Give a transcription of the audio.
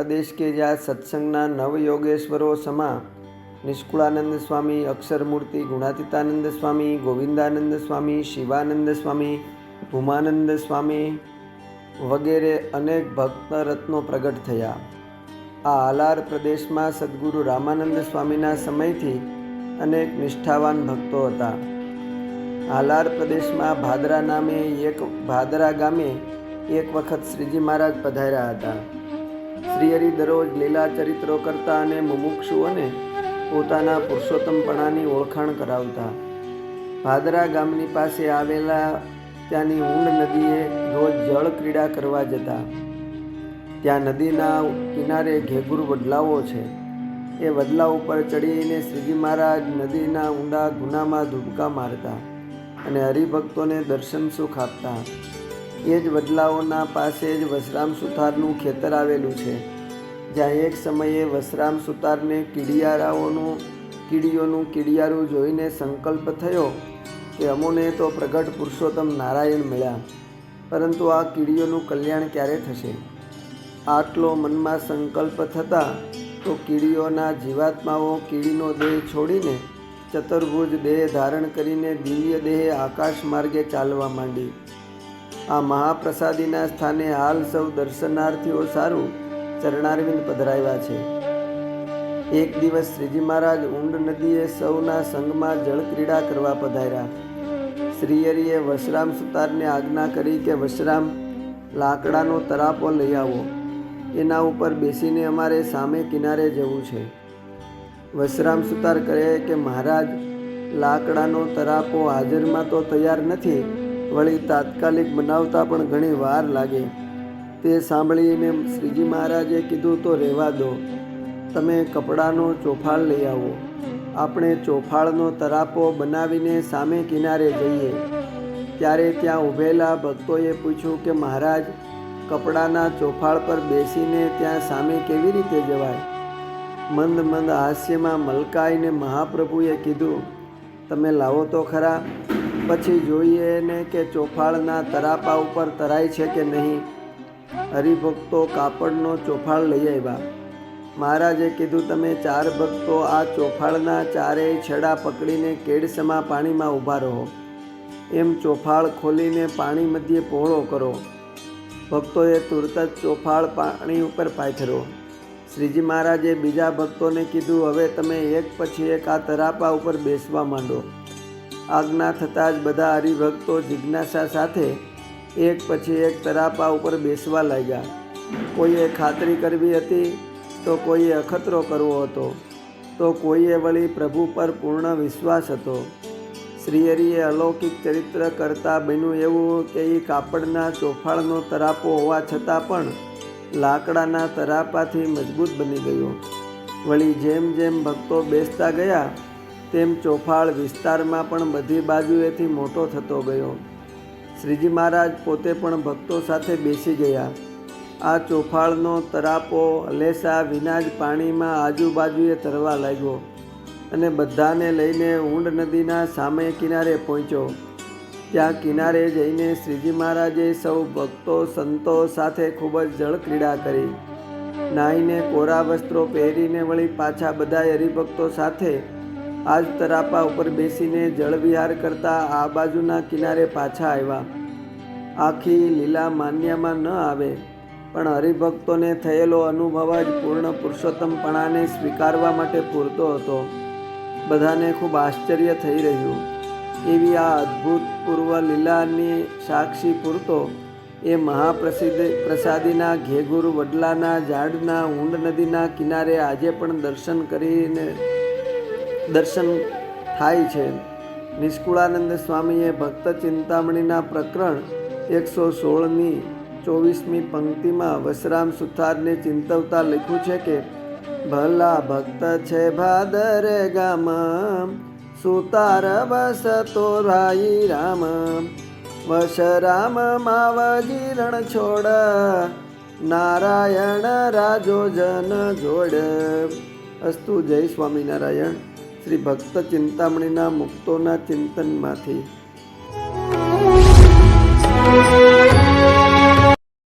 प्रदेश के ज्યાં સત્સંગના નવયોગેશ્વરો સમા નિષ્કુળાનંદ સ્વામી, અક્ષરમૂર્તિ ગુણાતીતાનંદ સ્વામી, ગોવિંદાનંદ સ્વામી, શિવાનંદ સ્વામી, ભૂમાનંદ સ્વામી વગેરે અનેક ભક્ત રત્નો પ્રગટ થયા। આ આલાર પ્રદેશમાં સદગુરુ રામાનંદ સ્વામીના સમયથી અનેક નિષ્ઠાવાન ભક્તો હતા। આલાર પ્રદેશમાં ભાદરા ગામે એક વખત શ્રીજી મહારાજ પધાર્યા હતા। શ્રીહરિ દરરોજ લીલા ચરિત્રો કરતા અને મુમુક્ષુઓને પોતાના પુરુષોત્તમપણાની ઓળખાણ કરાવતા। ભાદરા ગામની પાસે આવેલા ત્યાંની ઊંડ નદીએ રોજ જળ ક્રીડા કરવા જતા। ત્યાં નદીના કિનારે ઘેઘુર વડલાઓ છે। એ વડલા ઉપર ચડીને શ્રીજી મહારાજ નદીના ઊંડા ગુનામાં ધૂબકા મારતા અને હરિભક્તોને દર્શન સુખ આપતા। એ જ વડલાઓના પાસે જ વસરામ સુતારનું ખેતર આવેલું છે, જ્યાં એક સમયે વસરામ સુતારને કીડીઓનું કીડિયારું જોઈને સંકલ્પ થયો કે અમોને તો પ્રગટ પુરુષોત્તમ નારાયણ મળ્યા, પરંતુ આ કીડીઓનું કલ્યાણ ક્યારે થશે? આટલો મનમાં સંકલ્પ થતાં તો કીડીઓના જીવાત્માઓ કીડીનો દેહ છોડીને ચતુર્ભુજ દેહ ધારણ કરીને દિવ્ય દેહે આકાશ માર્ગે ચાલવા માંડી। આ મહાપ્રસાદીના સ્થાને હાલ સૌ દર્શનાર્થીઓ સારું ચરણારવિંદ પધરાવ્યા છે। એક દિવસ શ્રીજી મહારાજ ઊંડ નદીએ સૌના સંગમાં જળક્રીડા કરવા પધાર્યા। શ્રીહરિએ વસરામ સુતારને આજ્ઞા કરી કે વસરામ, લાકડાનો તરાપો લઈ આવો, એના ઉપર બેસીને અમારે સામે કિનારે જવું છે। વસરામ સુતાર કહે કે મહારાજ, લાકડાનો તરાપો હાજરમાં તો તૈયાર નથી, વળી તાત્કાલિક બનાવતા પણ ઘણી વાર લાગે। તે સાંભળીને શ્રીજી મહારાજે કીધું તો રહેવા દો, તમે કપડાનો ચોફાળ લઈ આવો, આપણે ચોફાળનો તરાપો બનાવીને સામે કિનારે જઈએ। ત્યારે ત્યાં ઊભેલા ભક્તોએ પૂછ્યું કે મહારાજ, કપડાના ચોફાળ પર બેસીને ત્યાં સામે કેવી રીતે જવાય? મંદ મંદ હાસ્યમાં મલકાઈને મહાપ્રભુએ કીધું, તમે લાવો તો ખરા, પછી જોઈએ ને કે ચોફાળના તરાપા ઉપર તરાય છે કે નહીં। હરિભક્તો કાપડનો ચોફાળ લઈ આવ્યા। મહારાજે કીધું, તમે 4 ભક્તો આ ચોફાળના ચારેય છેડા પકડીને કેડસમા પાણીમાં ઊભા રહો, એમ ચોફાળ ખોલીને પાણી મધ્યે પહોળો કરો। ભક્તોએ તુરત જ ચોફાળ પાણી ઉપર પાથર્યો। શ્રીજી મહારાજે બીજા ભક્તોને કીધું, હવે તમે એક પછી એક આ તરાપા ઉપર બેસવા માંડો। આજ્ઞા થતાં જ બધા હરિભક્તો જિજ્ઞાસા સાથે એક પછી એક તરાપા ઉપર બેસવા લાગ્યા। કોઈએ ખાતરી કરવી હતી તો કોઈએ અખતરો કરવો હતો, તો કોઈએ વળી પ્રભુ પર પૂર્ણ વિશ્વાસ હતો। શ્રીહરિએ અલૌકિક ચરિત્ર કરતા બન્યું એવું કે એ કાપડના ચોફાળનો તરાપો હોવા છતાં પણ લાકડાના તરાપાથી મજબૂત બની ગયો। વળી જેમ જેમ ભક્તો બેસતા ગયા તેમ ચોફાળ વિસ્તારમાં પણ બધી બાજુએથી મોટો થતો ગયો। શ્રીજી મહારાજ પોતે પણ ભક્તો સાથે બેસી ગયા। આ ચોફાળનો તરાપો હલેસા વિના જ પાણીમાં આજુબાજુએ તરવા લાગ્યો અને બધાને લઈને ઊંડ નદીના સામે કિનારે પહોંચ્યો। ત્યાં કિનારે જઈને શ્રીજી મહારાજે સૌ ભક્તો સંતો સાથે ખૂબ જ જળક્રીડા કરી। નાહીને કોરા વસ્ત્રો પહેરીને વળી પાછા બધા હરિભક્તો સાથે આ જ તરાપા ઉપર બેસીને જળવિહાર કરતા આ બાજુના કિનારે પાછા આવ્યા। આખી લીલા માન્યામાં ન આવે, પણ હરિભક્તોને થયેલો અનુભવ જ પૂર્ણ પુરુષોત્તમપણાને સ્વીકારવા માટે પૂરતો હતો। બધાને ખૂબ આશ્ચર્ય થઈ રહ્યું। એવી આ અદ્ભુતપૂર્વ લીલાની સાક્ષી પૂરતો એ મહાપ્રસાદીના ઘેઘુર વડલાના ઝાડના ઊંડ નદીના કિનારે આજે પણ દર્શન થાય છે। નિષ્કુળાનંદ સ્વામીએ ભક્ત ચિંતામણીના પ્રકરણ 116ની 24મી પંક્તિમાં વસરામ સુતારને ચિંતવતા લખ્યું છે કે ભલા ભક્ત છે ભાદર ગામ, સુતાર વસતો ભાઈ રામ, વસરામ માવજી રણ છોડ, નારાયણ રાજો જન જોડ। અસ્તુ। જય સ્વામિનારાયણ। શ્રી ભક્ત ચિંતામણીના મુક્તોના ચિંતનમાંથી।